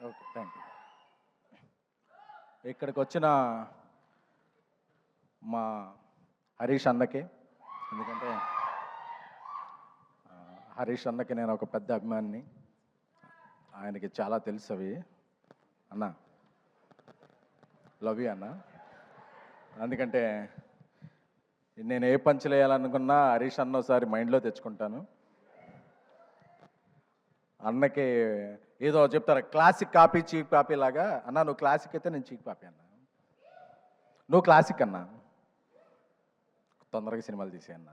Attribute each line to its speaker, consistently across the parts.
Speaker 1: Okay. Thank you. ఇక్కడికి వచ్చిన మా హరీష్ అన్నకి, ఎందుకంటే హరీష్ అన్నకి నేను ఒక పెద్ద అభిమానిని. ఆయనకి చాలా తెలుసు అవి. అన్న, లవ్ యూ అన్న. ఎందుకంటే నేను ఏ పంచులు వేయాలనుకున్నా హరీష్ అన్న ఒకసారి మైండ్లో తెచ్చుకుంటాను. అన్నకి ఏదో చెప్తారు, క్లాసిక్ కాపీ చీప్ కాపీ లాగా. అన్న నువ్వు క్లాసిక్ అయితే నేను చీప్ కాపీ అన్న. నువ్వు క్లాసిక్ అన్న, తొందరగా సినిమాలు తీసే అన్న.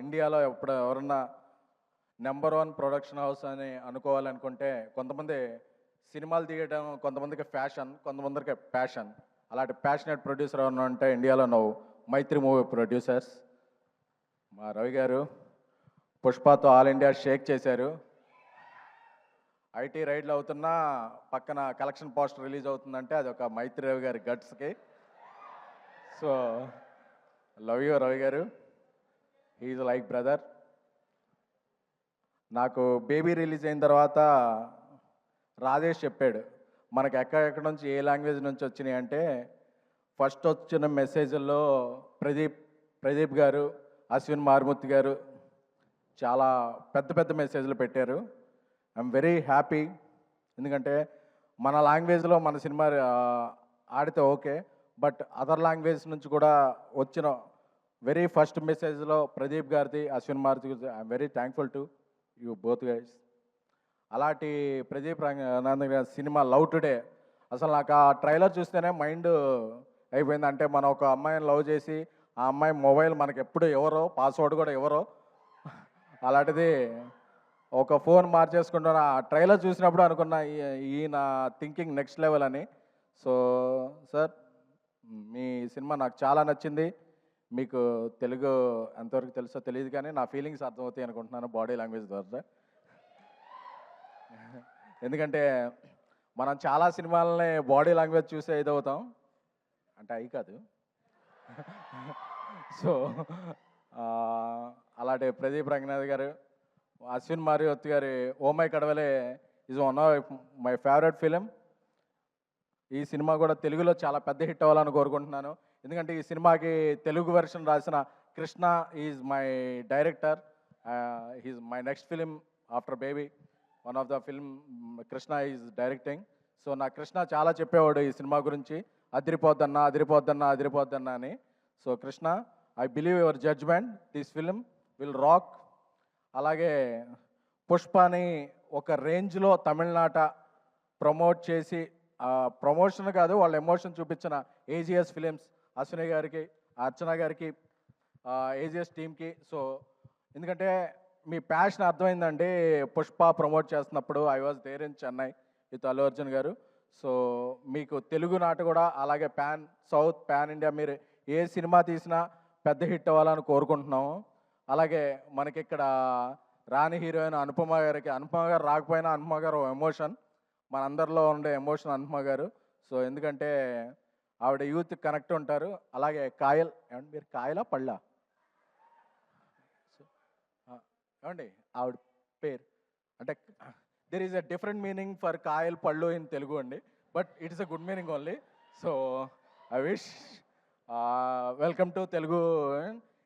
Speaker 1: ఇండియాలో ఎప్పుడు ఎవరన్నా నెంబర్ 1 ప్రొడక్షన్ హౌస్ అని అనుకోవాలనుకుంటే కొంతమంది సినిమాలు తీయడం, కొంతమందికి ఫ్యాషన్, కొంతమందికి ప్యాషన్. అలాంటి ప్యాషనేట్ ప్రొడ్యూసర్ ఎవరన్నా ఉంటే ఇండియాలో నువ్వు మైత్రి మూవీ ప్రొడ్యూసర్స్. మా రవి గారు పుష్పతో ఆల్ ఇండియా షేక్ చేశారు. ఐటీ రైడ్లు అవుతున్నా పక్కన కలెక్షన్ పోస్టర్ రిలీజ్ అవుతుందంటే అది ఒక మైత్రి రవి గారి గట్స్కి. సో లవ్ యూ రవి గారు, హీఈ్ లైక్ బ్రదర్. నాకు బేబీ రిలీజ్ అయిన తర్వాత రాజేష్ చెప్పాడు మనకు ఎక్కడెక్కడ నుంచి ఏ లాంగ్వేజ్ నుంచి వచ్చినాయి అంటే, ఫస్ట్ వచ్చిన మెసేజ్ల్లో ప్రదీప్ గారు, అశ్విన్ మారుమూర్తి గారు చాలా పెద్ద పెద్ద మెసేజ్లు పెట్టారు. I'm very happy. ఎందుకంటే మన లాంగ్వేజ్లో మన సినిమా ఆడితే ఓకే, బట్ అదర్ లాంగ్వేజ్ నుంచి కూడా వచ్చిన వెరీ ఫస్ట్ మెసేజ్లో ప్రదీప్ గారిది, అశ్విన్ మారుతి గారిది, I'm very thankful to you both guys. అలాంటి ప్రదీప్ రంగనాథన్ గారి సినిమా లవ్ టుడే, అసలు నాకు ఆ ట్రైలర్ చూస్తేనే మైండ్ అయిపోయింది. అంటే మనం ఒక అమ్మాయిని లవ్ చేసి ఆ అమ్మాయి మొబైల్ మనకి ఎప్పుడు ఎవరో, పాస్వర్డ్ కూడా ఎవరో, అలాంటిది ఒక ఫోన్ మార్చేసుకుంటున్న ఆ ట్రైలర్ చూసినప్పుడు అనుకున్నా ఈయన థింకింగ్ నెక్స్ట్ లెవెల్ అని. సో సార్, మీ సినిమా నాకు చాలా నచ్చింది. మీకు తెలుగు ఎంతవరకు తెలుసో తెలియదు, కానీ నా ఫీలింగ్స్ అర్థమవుతాయి అనుకుంటున్నాను బాడీ లాంగ్వేజ్ ద్వారా. ఎందుకంటే మనం చాలా సినిమాలని బాడీ లాంగ్వేజ్ చూసే ఇదవుతాం, అంటే అవి కాదు. సో అలాంటి ప్రదీప్ రంగనాథ్ గారు, అశ్విన్ మారుతి గారి oh my Kadavule is one of my favourite film. ఈ సినిమా కూడా తెలుగులో చాలా పెద్ద హిట్ అవ్వాలని కోరుకుంటున్నాను. ఎందుకంటే ఈ సినిమాకి తెలుగు వెర్షన్ రాసిన Krishna is my director. He's my next film after Baby. One of the film Krishna is directing. So నా కృష్ణ చాలా చెప్పేవాడు ఈ సినిమా గురించి, అదిరిపోద్దన్నా అదిరిపోద్దన్నా అదిరిపోద్దన్నా అని. So Krishna, I believe your judgment, this film will rock. అలాగే పుష్పని ఒక రేంజ్లో తమిళనాట ప్రమోట్ చేసి, ప్రమోషన్ కాదు వాళ్ళ ఎమోషన్ చూపించిన ఏజిఎస్ ఫిలిమ్స్, అశ్విని గారికి, అర్చన గారికి, ఏజిఎస్ టీమ్కి. సో ఎందుకంటే మీ ప్యాషన్ అర్థమైందండి. పుష్ప ప్రమోట్ చేస్తున్నప్పుడు I was there in Chennai with Allu Arjun గారు. సో మీకు తెలుగు నాట కూడా అలాగే పాన్ సౌత్, పాన్ ఇండియా మీరు ఏ సినిమా తీసినా పెద్ద హిట్ అవ్వాలని కోరుకుంటున్నాము. అలాగే మనకి ఇక్కడ రాణి హీరోయిన్ అనుపమ గారికి, అనుపమ గారు రాకపోయినా అనుపమ గారు ఎమోషన్, మనందరిలో ఉండే ఎమోషన్ అనుపమ గారు. సో ఎందుకంటే ఆవిడ యూత్ కనెక్ట్ ఉంటారు. అలాగే కాయల్, ఏమండి మీరు కాయలా పళ్ళా ఏమండి ఆవిడ పేరు, అంటే there is a different meaning for Kayal పళ్ళు ఇన్ తెలుగు అండి, but it is a good meaning only. So I wish welcome to Telugu.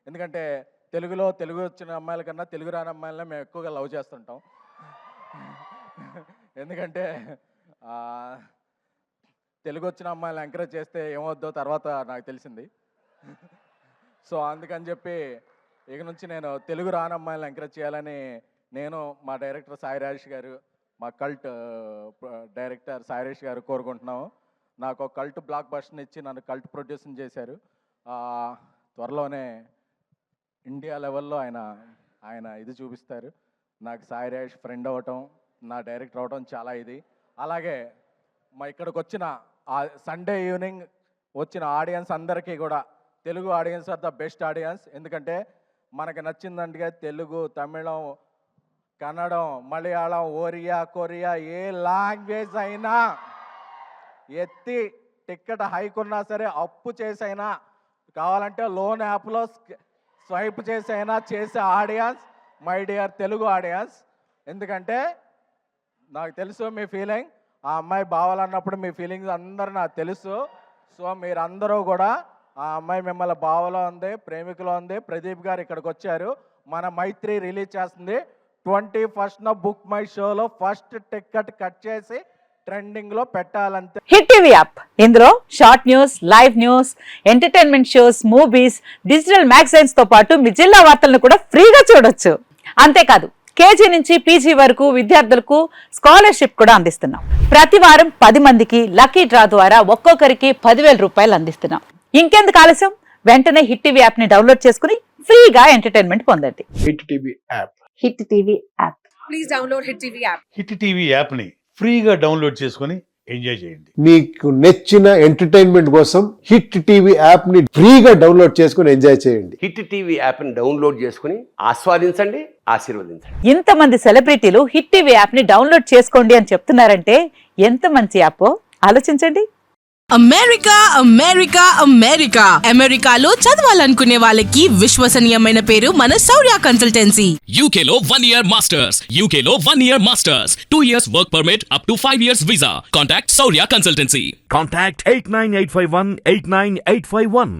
Speaker 1: ఎందుకంటే తెలుగు వచ్చిన అమ్మాయిల కన్నా తెలుగు రాని అమ్మాయిలనే మేము ఎక్కువగా లవ్ చేస్తుంటాం. ఎందుకంటే తెలుగు వచ్చిన అమ్మాయిలు ఎంకరేజ్ చేస్తే ఏమవుద్దో తర్వాత నాకు తెలిసింది. సో అందుకని చెప్పి ఇక నుంచి నేను తెలుగు రాని అమ్మాయిలను ఎంకరేజ్ చేయాలని నేను, మా డైరెక్టర్ సాయి రాజేష్ గారు, మా కల్ట్ డైరెక్టర్ సాయి రాజేష్ గారు కోరుకుంటున్నాము. నాకు ఒక కల్ట్ బ్లాక్ బస్టర్ని ఇచ్చి నన్ను కల్ట్ ప్రొడ్యూసింగ్ చేశారు. త్వరలోనే ఇండియా లెవెల్లో ఆయన ఇది చూపిస్తారు. నాకు సాయి రాజేష్ ఫ్రెండ్ అవ్వటం, నా డైరెక్టర్ అవ్వటం చాలా ఇది. అలాగే మా ఇక్కడికి వచ్చిన సండే ఈవినింగ్ వచ్చిన ఆడియన్స్ అందరికీ కూడా, Telugu audience are the best audience. ఎందుకంటే మనకు నచ్చిందంటే తెలుగు, తమిళం, కన్నడం, మలయాళం, ఒరియా, కొరియా ఏ లాంగ్వేజ్ అయినా ఎత్తి టికెట్ హైక్ ఉన్నా సరే అప్పు చేసైనా, కావాలంటే లోన్ యాప్లో స్వైప్ చేసైనా చేసే audience my dear Telugu audience. ఎందుకంటే నాకు తెలుసు మీ ఫీలింగ్, ఆ అమ్మాయి బావాలన్నప్పుడు మీ ఫీలింగ్స్ అందరూ నాకు తెలుసు. సో మీరందరూ కూడా ఆ అమ్మాయి మిమ్మల్ని బావలో ఉంది, ప్రేమికులో ఉంది. ప్రదీప్ గారు ఇక్కడికి వచ్చారు, మన మైత్రి రిలీజ్ చేస్తుంది 21st బుక్ మై షోలో ఫస్ట్ టికెట్ కట్ చేసి ట్రెండింగ్లో పెట్టాలంతే.
Speaker 2: హిట్ టీవీ యాప్, ఇందులో short news, live news, entertainment shows, movies, digital magazines తో పాటు మీ జిల్లా వార్తలను కూడా ఫ్రీగా చూడొచ్చు. అంతేకాదు కేజీ నుంచి పీజీ వరకు విద్యార్థులకు స్కాలర్షిప్ కూడా అందిస్తున్నాం. ప్రతి వారం 10 మందికి లక్కీ డ్రా ద్వారా ఒక్కొక్కరికి 10,000 రూపాయలు అందిస్తున్నాం. ఇంకెందుకు ఆలస్యం, వెంటనే హిట్ టీవీ యాప్ ని డౌన్లోడ్ చేసుకుని ఫ్రీగా ఎంటర్టైన్మెంట్ పొందండి.
Speaker 3: Hit TV app.
Speaker 2: Hit TV app.
Speaker 4: Please download hit TV app.
Speaker 5: Hit TV యాప్ని ఫ్రీగా డౌన్లోడ్ చేసుకొని ఎంజాయ్ చేయండి.
Speaker 3: మీకు నచ్చిన ఎంటర్టైన్మెంట్ కోసం హిట్ టీవీ యాప్ ని ఫ్రీగా డౌన్లోడ్ చేసుకొని ఎంజాయ్ చేయండి.
Speaker 6: హిట్ టీవీ యాప్ని డౌన్లోడ్ చేసుకుని ఆస్వాదించండి, ఆశీర్వదించండి.
Speaker 2: ఇంతమంది సెలబ్రిటీలు హిట్ టీవీ యాప్ ని డౌన్లోడ్ చేసుకోండి అని చెప్తున్నారంటే ఎంత మంచి యాప్ ఆలోచించండి.
Speaker 7: అమెరికా అమెరికా అమెరికా అమెరికాలో చదవాలనుకునే వాళ్ళకి విశ్వసనీయమైన పేరు మన శౌర్య కన్సల్టెన్సీ.
Speaker 8: UK లో 1 year masters. UK లో 1 year masters. 2 years work permit up to 5 years visa. Contact Saurya Consultancy.
Speaker 9: Contact 89851 89851.